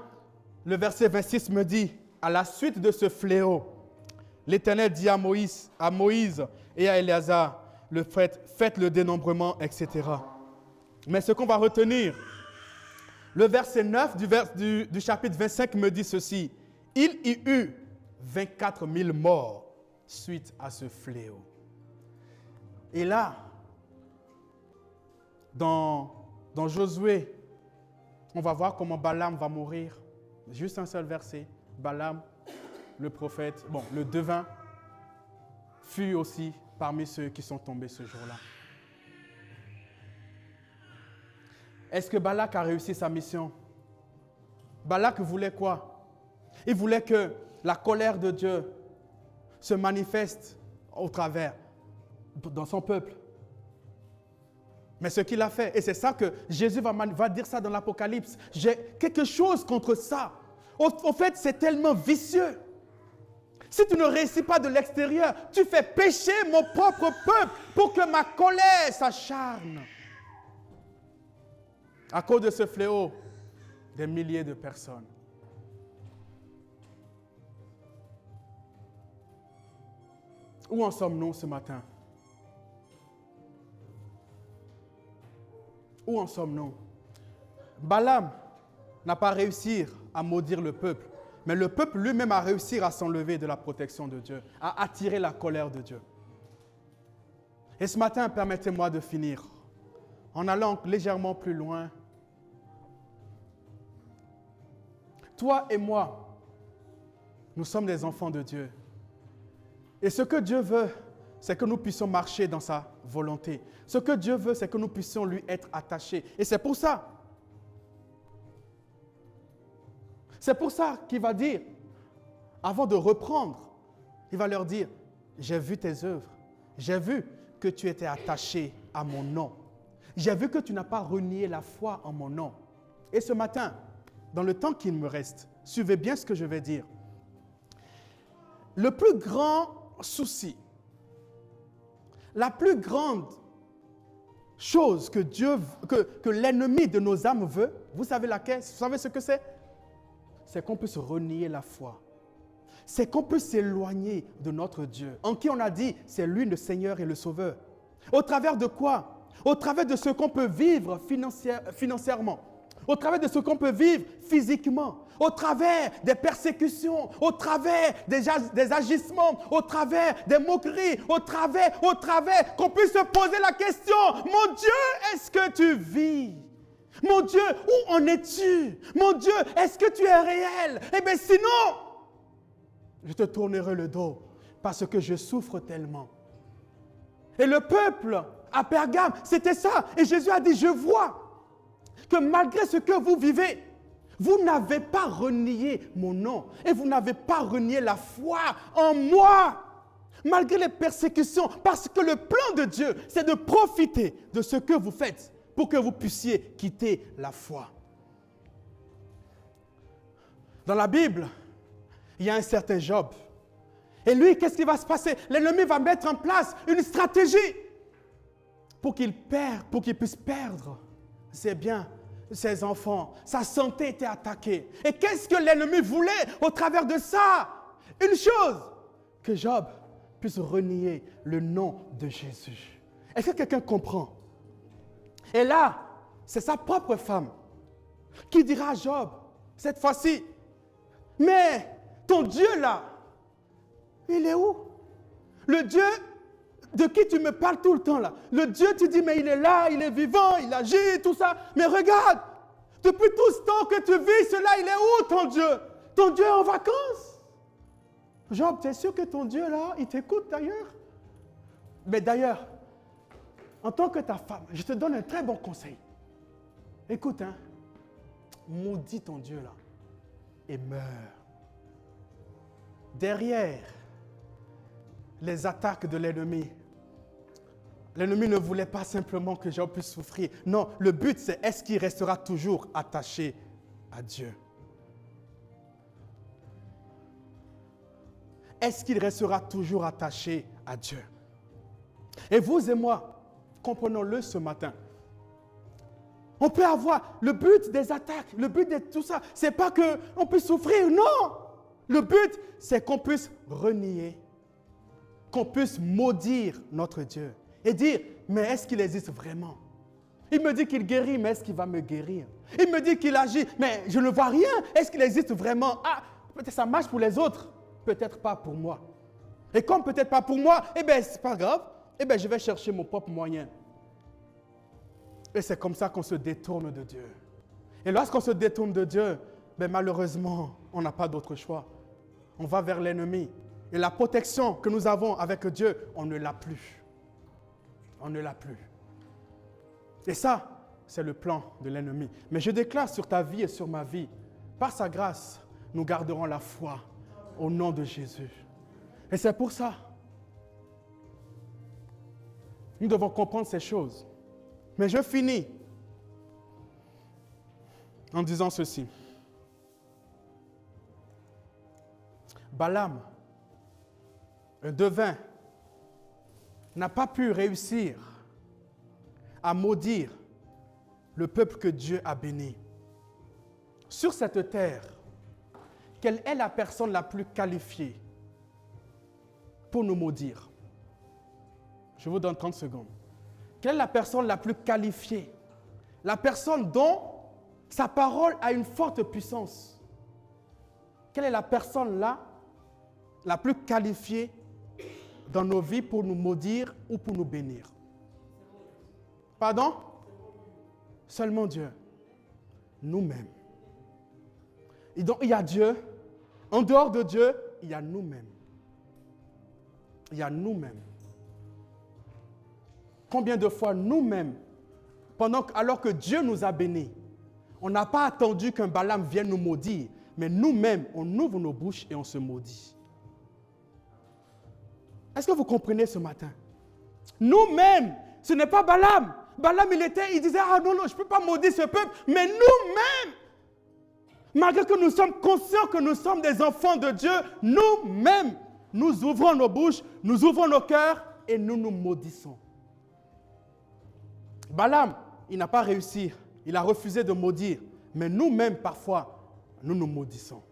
Le verset 26 me dit, à la suite de ce fléau, l'Éternel dit à Moïse et à Éléazar, faites le dénombrement, etc. Mais ce qu'on va retenir, le verset 9 du chapitre 25 me dit ceci, il y eut 24 000 morts suite à ce fléau. Et là, dans Josué, on va voir comment Balaam va mourir. Juste un seul verset. Balaam, le prophète, le devin, fut aussi parmi ceux qui sont tombés ce jour-là. Est-ce que Balak a réussi sa mission? Balak voulait quoi? Il voulait que la colère de Dieu se manifeste au travers, dans son peuple. Mais ce qu'il a fait, et c'est ça que Jésus va dire ça dans l'Apocalypse, j'ai quelque chose contre ça. Au fait, c'est tellement vicieux. Si tu ne réussis pas de l'extérieur, tu fais pécher mon propre peuple pour que ma colère s'acharne. À cause de ce fléau, des milliers de personnes. Où en sommes-nous ce matin? Où en sommes-nous? Balaam n'a pas réussi à maudire le peuple, mais le peuple lui-même a réussi à s'enlever de la protection de Dieu, à attirer la colère de Dieu. Et ce matin, permettez-moi de finir en allant légèrement plus loin. Toi et moi, nous sommes des enfants de Dieu. Et ce que Dieu veut, c'est que nous puissions marcher dans sa volonté. Ce que Dieu veut, c'est que nous puissions lui être attachés. Et c'est pour ça qu'il va dire, avant de reprendre, il va leur dire, j'ai vu tes œuvres, j'ai vu que tu étais attaché à mon nom. J'ai vu que tu n'as pas renié la foi en mon nom. Et ce matin, dans le temps qu'il me reste, suivez bien ce que je vais dire. Le plus grand souci, la plus grande chose que l'ennemi de nos âmes veut, vous savez laquelle? Vous savez ce que c'est? C'est qu'on puisse renier la foi. C'est qu'on puisse s'éloigner de notre Dieu, en qui on a dit, c'est lui le Seigneur et le Sauveur. Au travers de quoi? Au travers de ce qu'on peut vivre financièrement, au travers de ce qu'on peut vivre physiquement, au travers des persécutions, au travers des agissements, au travers des moqueries, au travers, qu'on puisse se poser la question, mon Dieu, est-ce que tu vis? Mon Dieu, où en es-tu? Mon Dieu, est-ce que tu es réel? Eh bien sinon, je te tournerai le dos parce que je souffre tellement. Et le peuple à Pergame, c'était ça. Et Jésus a dit, je vois que malgré ce que vous vivez, Vous n'avez pas renié mon nom et vous n'avez pas renié la foi en moi, malgré les persécutions, parce que le plan de Dieu, c'est de profiter de ce que vous faites pour que vous puissiez quitter la foi. Dans la Bible, il y a un certain Job. Et lui, qu'est-ce qui va se passer? L'ennemi va mettre en place une stratégie pour qu'il puisse perdre ses biens, ses enfants. Sa santé était attaquée. Et qu'est-ce que l'ennemi voulait au travers de ça? Une chose, que Job puisse renier le nom de Jésus. Est-ce que quelqu'un comprend? Et là, c'est sa propre femme qui dira à Job, cette fois-ci, mais ton Dieu là, il est où? Le Dieu de qui tu me parles tout le temps là. Le Dieu, tu dis, mais il est là, il est vivant, il agit, tout ça. Mais regarde, depuis tout ce temps que tu vis, cela, il est où ton Dieu? Ton Dieu est en vacances. Job, tu es sûr que ton Dieu là, il t'écoute d'ailleurs? Mais d'ailleurs, en tant que ta femme, je te donne un très bon conseil. Écoute, maudis ton Dieu là et meurs. Derrière les attaques de l'ennemi, l'ennemi ne voulait pas simplement que Job puisse souffrir. Non, le but c'est est-ce qu'il restera toujours attaché à Dieu? Est-ce qu'il restera toujours attaché à Dieu? Et vous et moi, comprenons-le ce matin. On peut avoir le but des attaques, le but de tout ça, c'est pas qu'on puisse souffrir, non! Le but, c'est qu'on puisse renier, qu'on puisse maudire notre Dieu et dire, mais est-ce qu'il existe vraiment? Il me dit qu'il guérit, mais est-ce qu'il va me guérir? Il me dit qu'il agit, mais je ne vois rien. Est-ce qu'il existe vraiment? Ah, peut-être ça marche pour les autres, peut-être pas pour moi. Et comme peut-être pas pour moi, eh bien, c'est pas grave. Eh bien, je vais chercher mon propre moyen. Et c'est comme ça qu'on se détourne de Dieu. Et lorsqu'on se détourne de Dieu, ben malheureusement, on n'a pas d'autre choix. On va vers l'ennemi. Et la protection que nous avons avec Dieu, on ne l'a plus. On ne l'a plus. Et ça, c'est le plan de l'ennemi. Mais je déclare sur ta vie et sur ma vie, par sa grâce, nous garderons la foi au nom de Jésus. Et c'est pour ça, nous devons comprendre ces choses. Mais je finis en disant ceci. Balaam, un devin, n'a pas pu réussir à maudire le peuple que Dieu a béni. Sur cette terre, quelle est la personne la plus qualifiée pour nous maudire? Je vous donne 30 secondes. Quelle est la personne la plus qualifiée? La personne dont sa parole a une forte puissance. Quelle est la personne là la plus qualifiée dans nos vies pour nous maudire ou pour nous bénir? Pardon? Seulement Dieu. Nous-mêmes. Et donc il y a Dieu. En dehors de Dieu, il y a nous-mêmes. Il y a nous-mêmes. Combien de fois nous-mêmes, alors que Dieu nous a bénis, on n'a pas attendu qu'un Balaam vienne nous maudire, mais nous-mêmes, on ouvre nos bouches et on se maudit. Est-ce que vous comprenez ce matin? Nous-mêmes, ce n'est pas Balaam. Balaam, il disait, ah non, je ne peux pas maudire ce peuple, mais nous-mêmes, malgré que nous sommes conscients que nous sommes des enfants de Dieu, nous-mêmes, nous ouvrons nos bouches, nous ouvrons nos cœurs et nous nous maudissons. Balaam, il n'a pas réussi, il a refusé de maudire, mais nous-mêmes, parfois, nous nous maudissons.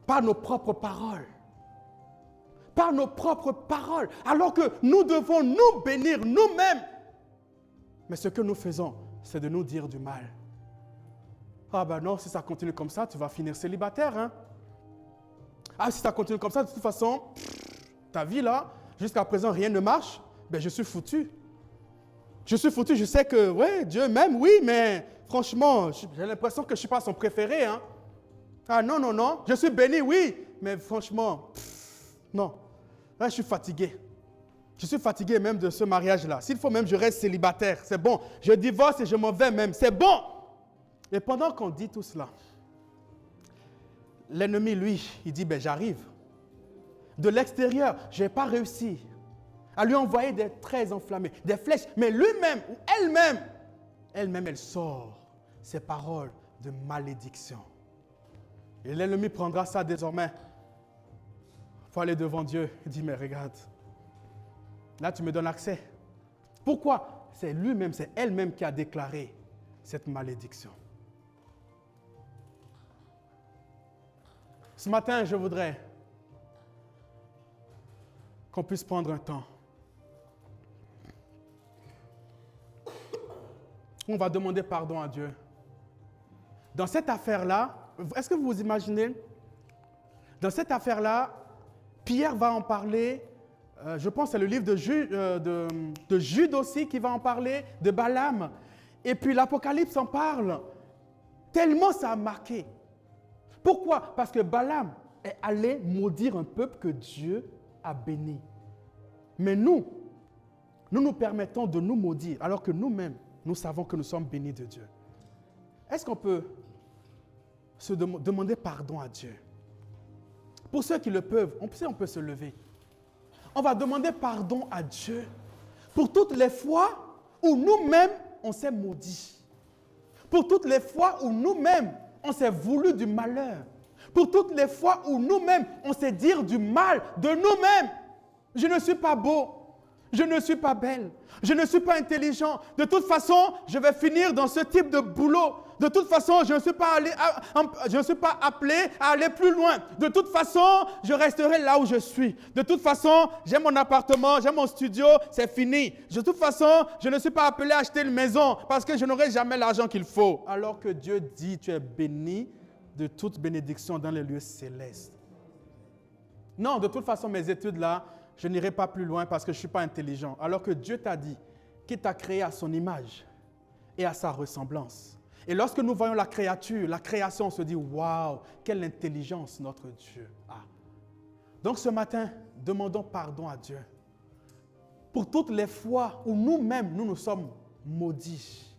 Par nos propres paroles. Par nos propres paroles, alors que nous devons nous bénir nous-mêmes. Mais ce que nous faisons, c'est de nous dire du mal. Ah ben non, si ça continue comme ça, tu vas finir célibataire. Hein? Ah, si ça continue comme ça, de toute façon, ta vie là, jusqu'à présent, rien ne marche. Ben je suis foutu. Je suis foutu, je sais que, ouais, Dieu m'aime, oui, mais franchement, j'ai l'impression que je ne suis pas son préféré. Hein? Ah non, non, non, je suis béni, oui, mais franchement, non. Là, je suis fatigué. Je suis fatigué même de ce mariage-là. S'il faut même, je reste célibataire. C'est bon. Je divorce et je m'en vais même. C'est bon. Et pendant qu'on dit tout cela, l'ennemi, lui, il dit, ben j'arrive. De l'extérieur, je n'ai pas réussi à lui envoyer des traits enflammés, des flèches, mais lui-même, ou elle-même, elle sort ces paroles de malédiction. Et l'ennemi prendra ça désormais. Il faut aller devant Dieu. Il dit, mais regarde, là tu me donnes accès. Pourquoi? C'est lui-même, c'est elle-même qui a déclaré cette malédiction. Ce matin, je voudrais qu'on puisse prendre un temps. On va demander pardon à Dieu. Dans cette affaire-là, est-ce que vous vous imaginez? Dans cette affaire-là, Pierre va en parler. Je pense que c'est le livre de Jude aussi qui va en parler, de Balaam. Et puis l'Apocalypse en parle. Tellement ça a marqué. Pourquoi? Parce que Balaam est allé maudire un peuple que Dieu a béni. Mais nous nous permettons de nous maudire alors que nous-mêmes, nous savons que nous sommes bénis de Dieu. Est-ce qu'on peut se demander pardon à Dieu? Pour ceux qui le peuvent, on peut se lever. On va demander pardon à Dieu pour toutes les fois où nous-mêmes, on s'est maudits. Pour toutes les fois où nous-mêmes, on s'est voulu du malheur. Pour toutes les fois où nous-mêmes, on s'est dit du mal de nous-mêmes. Je ne suis pas beau. Je ne suis pas belle. Je ne suis pas intelligent. De toute façon, je vais finir dans ce type de boulot. De toute façon, je ne suis pas appelé à aller plus loin. De toute façon, je resterai là où je suis. De toute façon, j'ai mon appartement, j'ai mon studio, c'est fini. De toute façon, je ne suis pas appelé à acheter une maison parce que je n'aurai jamais l'argent qu'il faut. Alors que Dieu dit, tu es béni de toute bénédiction dans les lieux célestes. Non, de toute façon, mes études là, je n'irai pas plus loin parce que je ne suis pas intelligent. Alors que Dieu t'a dit qu'il t'a créé à son image et à sa ressemblance. Et lorsque nous voyons la créature, la création, on se dit, waouh, quelle intelligence notre Dieu a. Donc ce matin, demandons pardon à Dieu pour toutes les fois où nous-mêmes, nous sommes maudits.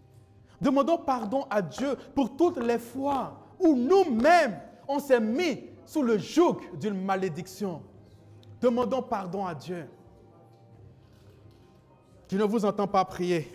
Demandons pardon à Dieu pour toutes les fois où nous-mêmes, on s'est mis sous le joug d'une malédiction. Demandons pardon à Dieu. Je ne vous entends pas prier.